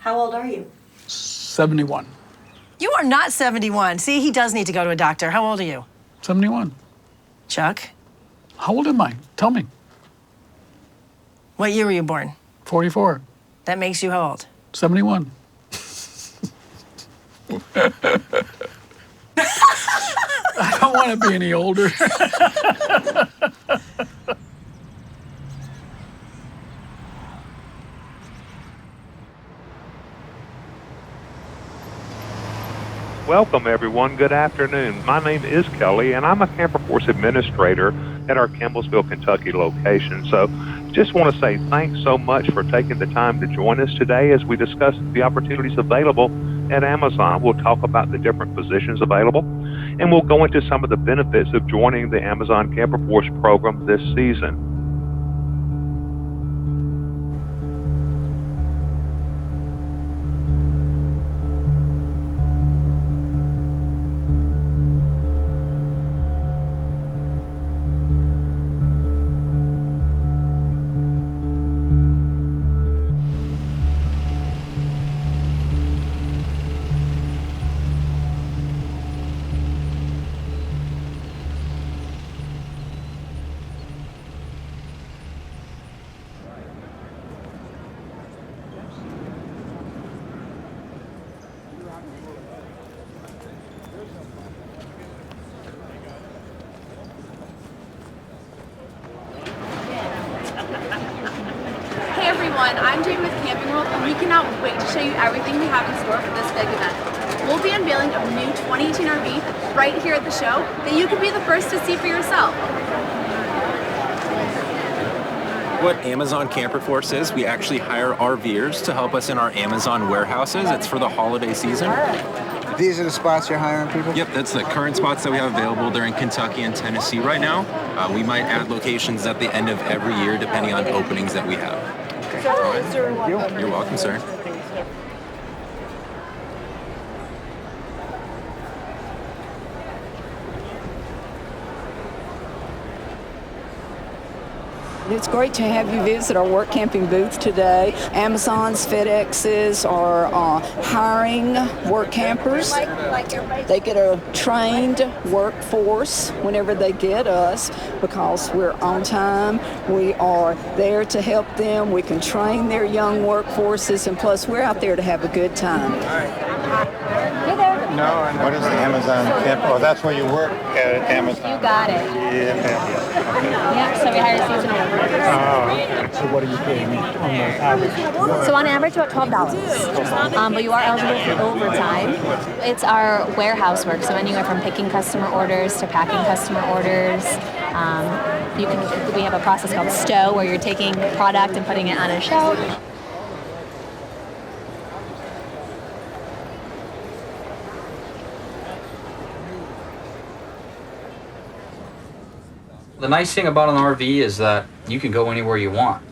How old are you? 71. You are not 71. See, he does need to go to a doctor. How old are you? 71. Chuck? How old am I? Tell me. What year were you born? 44. That makes you how old? 71. I don't want to be any older. Welcome, everyone. Good afternoon. My name is Kelly, and I'm a CamperForce administrator at our Campbellsville, Kentucky location. So just want to say thanks so much for taking the time to join us today as we discuss the opportunities available at Amazon. We'll talk about the different positions available, and we'll go into some of the benefits of joining the Amazon CamperForce program this season. I'm Jane with Camping World, and we cannot wait to show you everything we have in store for this big event. We'll be unveiling a new 2018 RV right here at the show that you can be the first to see for yourself. What Amazon CamperForce is, we actually hire RVers to help us in our Amazon warehouses. It's for the holiday season. These are the spots you're hiring people? Yep, that's the current spots that we have available. They're in Kentucky and Tennessee right now. We might add locations at the end of every year depending on openings that we have. You're welcome, sir. It's great to have you visit our work camping booth today. Amazon's, FedEx's are hiring work campers. They get a trained workforce whenever they get us because we're on time. We are there to help them. We can train their young workforces, and plus we're out there to have a good time. Hey there. No, and what is the Amazon camp? Oh, that's where you work at Amazon. You got it. Yeah. Yeah, so we hire seasonal workers. Oh. So what are you paying me on the average? So on average, about $12. But you are eligible for overtime. It's our warehouse work, so anywhere from picking customer orders to packing customer orders. We have a process called stow, where you're taking product and putting it on a shelf. The nice thing about an RV is that you can go anywhere you want.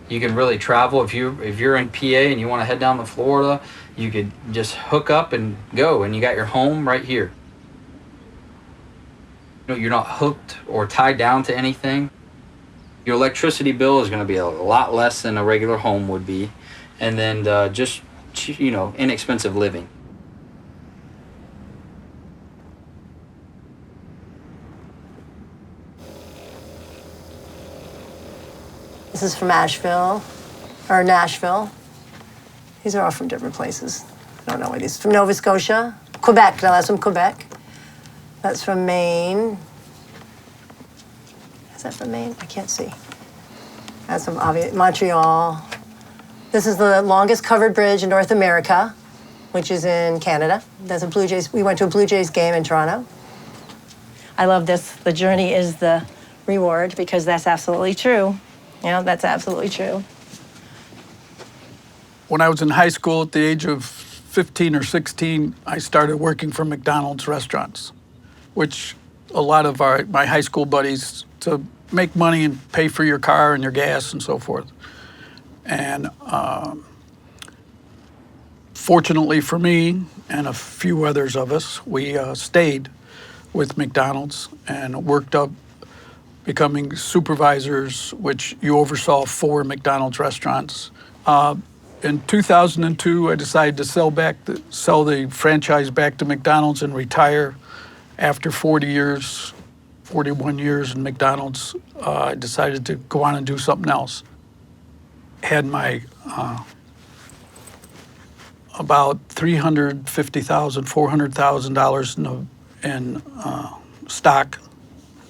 You can really travel. If you're in PA and you want to head down to Florida, you could just hook up and go, and you got your home right here. You're not hooked or tied down to anything. Your electricity bill is going to be a lot less than a regular home would be, and then just inexpensive living. This is from Nashville. These are all from different places. I don't know what these. From Nova Scotia, Quebec. No, that's from Quebec. That's from Maine. Is that from Maine? I can't see. That's from Montreal. This is the longest covered bridge in North America, which is in Canada. That's a Blue Jays. We went to a Blue Jays game in Toronto. I love this. The journey is the reward, because that's absolutely true. That's absolutely true. When I was in high school at the age of 15 or 16, I started working for McDonald's restaurants, which a lot of my high school buddies, to make money and pay for your car and your gas and so forth. And fortunately for me and a few others of us, we stayed with McDonald's and worked up, becoming supervisors, which you oversaw 4 McDonald's restaurants. in 2002, I decided to sell the franchise back to McDonald's and retire. After 41 years in McDonald's, I decided to go on and do something else. Had my about $350,000, $400,000 in stock,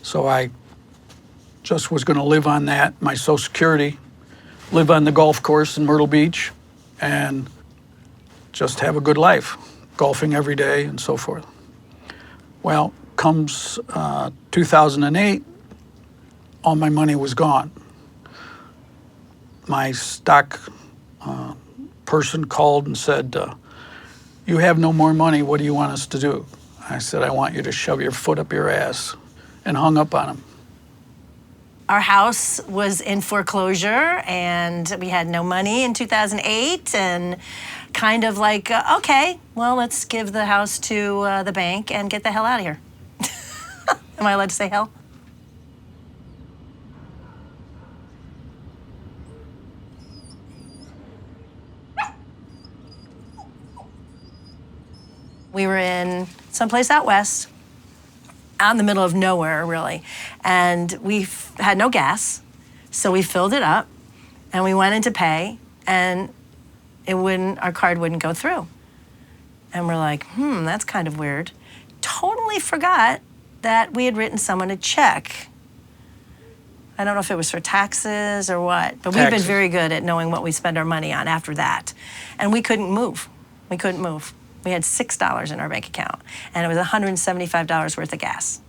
so I just was going to live on that, my Social Security, live on the golf course in Myrtle Beach, and just have a good life, golfing every day and so forth. Well, comes 2008, all my money was gone. My stock person called and said, you have no more money, what do you want us to do? I said, I want you to shove your foot up your ass, and hung up on him. Our house was in foreclosure, and we had no money in 2008, and kind of like, okay, well, let's give the house to the bank and get the hell out of here. Am I allowed to say hell? We were in someplace out west, out in the middle of nowhere, really. And we had no gas, so we filled it up, and we went in to pay, and our card wouldn't go through. And we're like, that's kind of weird. Totally forgot that we had written someone a check. I don't know if it was for taxes or what, but we've been very good at knowing what we spend our money on after that. And we couldn't move. We couldn't move. We had $6 in our bank account, and it was $175 worth of gas.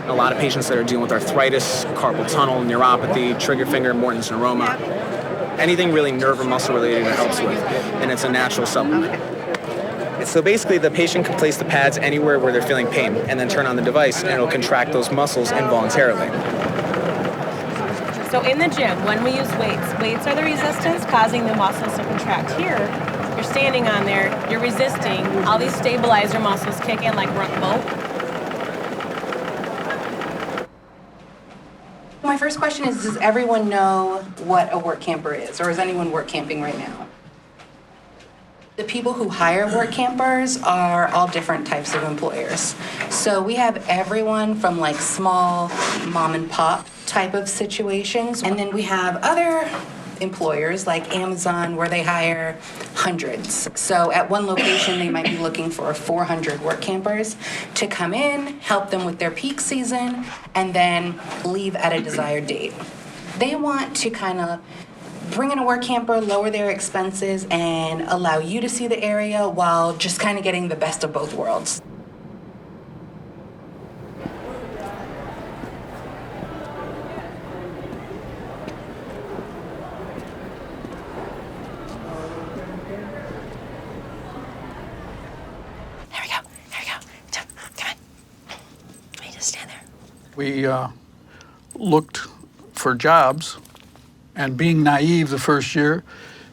A lot of patients that are dealing with arthritis, carpal tunnel, neuropathy, trigger finger, Morton's neuroma, anything really nerve or muscle related it helps with, and it's a natural supplement. So basically, the patient can place the pads anywhere where they're feeling pain and then turn on the device, and it'll contract those muscles involuntarily. So in the gym, when we use weights are the resistance causing the muscles to contract. Here, you're standing on there, you're resisting, all these stabilizer muscles kick in like run boat. My first question is, does everyone know what a work camper is, or is anyone work camping right now? The people who hire work campers are all different types of employers. So we have everyone from like small mom and pop type of situations, and then we have other employers like Amazon where they hire hundreds. So at one location they might be looking for 400 work campers to come in, help them with their peak season, and then leave at a desired date. They want to kind of bring in a work camper, lower their expenses, and allow you to see the area while just kind of getting the best of both worlds. Here we go. Come on. Let me just stand there. We looked for jobs, and being naive the first year,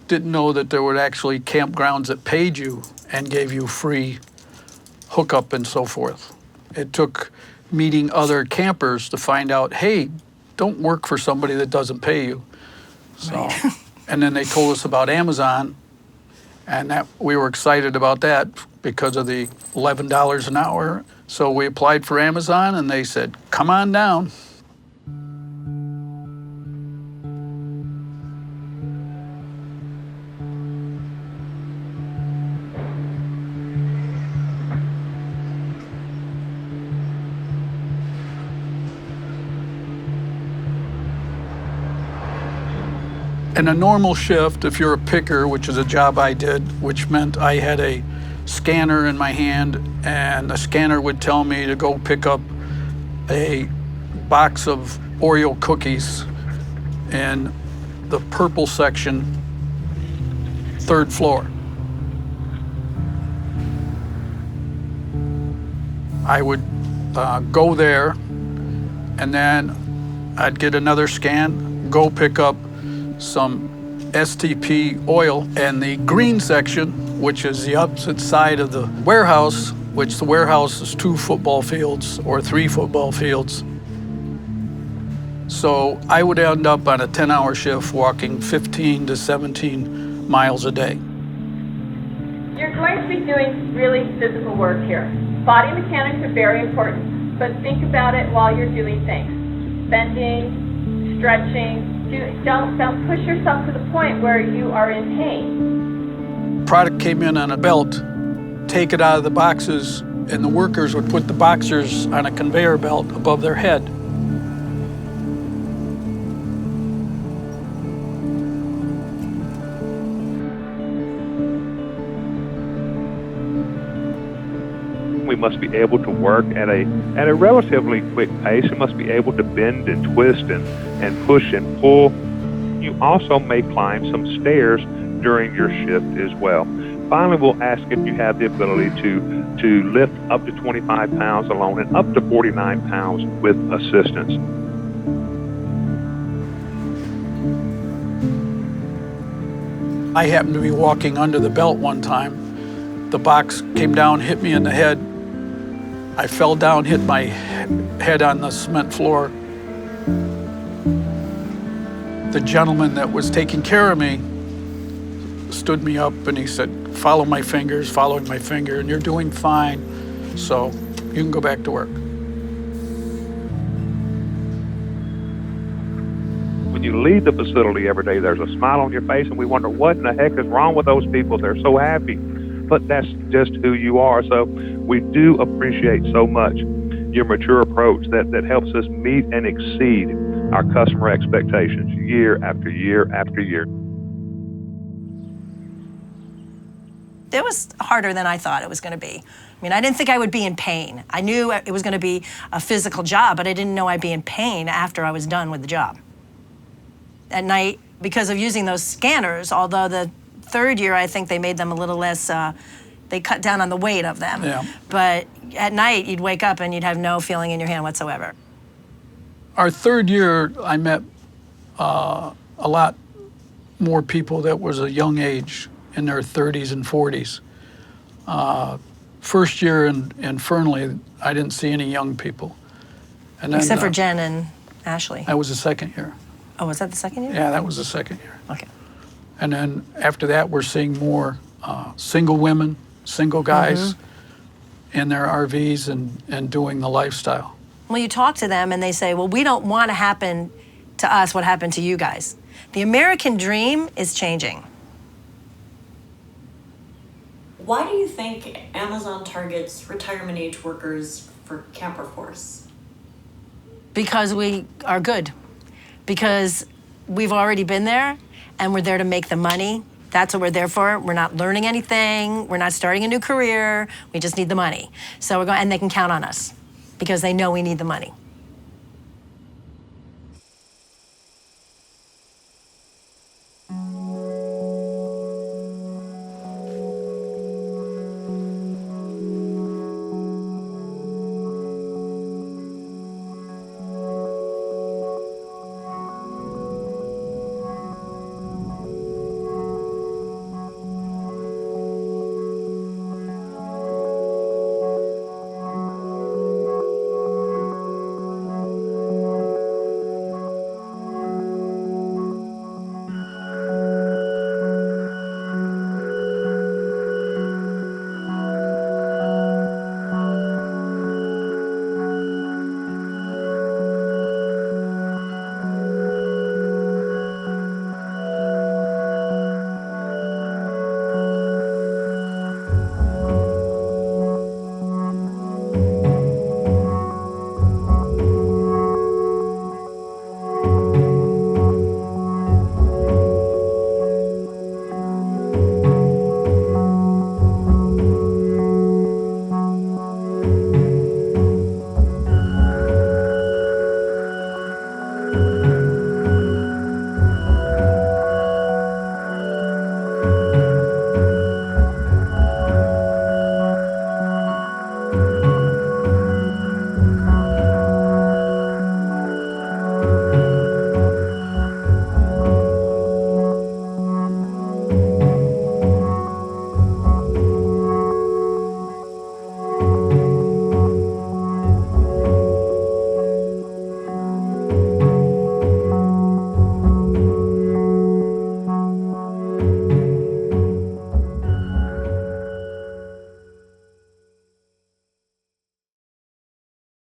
didn't know that there were actually campgrounds that paid you and gave you free hookup and so forth. It took meeting other campers to find out, hey, don't work for somebody that doesn't pay you. So, right. And then they told us about Amazon, and that we were excited about that because of the $11 an hour. So we applied for Amazon, and they said, come on down. In a normal shift, if you're a picker, which is a job I did, which meant I had a scanner in my hand, and the scanner would tell me to go pick up a box of Oreo cookies in the purple section, 3rd floor. I would go there, and then I'd get another scan, go pick up some STP oil, and the green section, which is the opposite side of the warehouse, which the warehouse is 2 football fields or 3 football fields. So I would end up on a 10-hour shift walking 15 to 17 miles a day. You're going to be doing really physical work here. Body mechanics are very important, but think about it while you're doing things. Bending, stretching. Don't push yourself to the point where you are in pain. Product came in on a belt, take it out of the boxes, and the workers would put the boxers on a conveyor belt above their head. We must be able to work at a relatively quick pace. We must be able to bend and twist and push and pull. You also may climb some stairs during your shift as well. Finally, we'll ask if you have the ability to lift up to 25 pounds alone and up to 49 pounds with assistance. I happened to be walking under the belt one time. The box came down, hit me in the head. I fell down, hit my head on the cement floor. The gentleman that was taking care of me stood me up and he said, "Follow my fingers," following my finger, "and you're doing fine, so you can go back to work." When you leave the facility every day, there's a smile on your face, and we wonder what in the heck is wrong with those people. They're so happy. But that's just who you are. So we do appreciate so much your mature approach that helps us meet and exceed our customer expectations year after year after year. It was harder than I thought it was going to be. I mean, I didn't think I would be in pain. I knew it was going to be a physical job, but I didn't know I'd be in pain after I was done with the job. At night, because of using those scanners, although the third year, I think they made them a little less, they cut down on the weight of them. Yeah. But at night, you'd wake up and you'd have no feeling in your hand whatsoever. Our third year, I met a lot more people that was a young age, in their 30s and 40s. First year in Fernley, I didn't see any young people. And then, except for Jen and Ashley. That was the second year. Oh, was that the second year? Yeah, that was the second year. Okay. And then after that, we're seeing more single women, single guys in their RVs and doing the lifestyle. Well, you talk to them and they say, well, we don't want to happen to us what happened to you guys. The American dream is changing. Why do you think Amazon targets retirement age workers for CamperForce? Because we are good. Because we've already been there and we're there to make the money. That's what we're there for. We're not learning anything. We're not starting a new career. We just need the money. So we're going, and they can count on us because they know we need the money.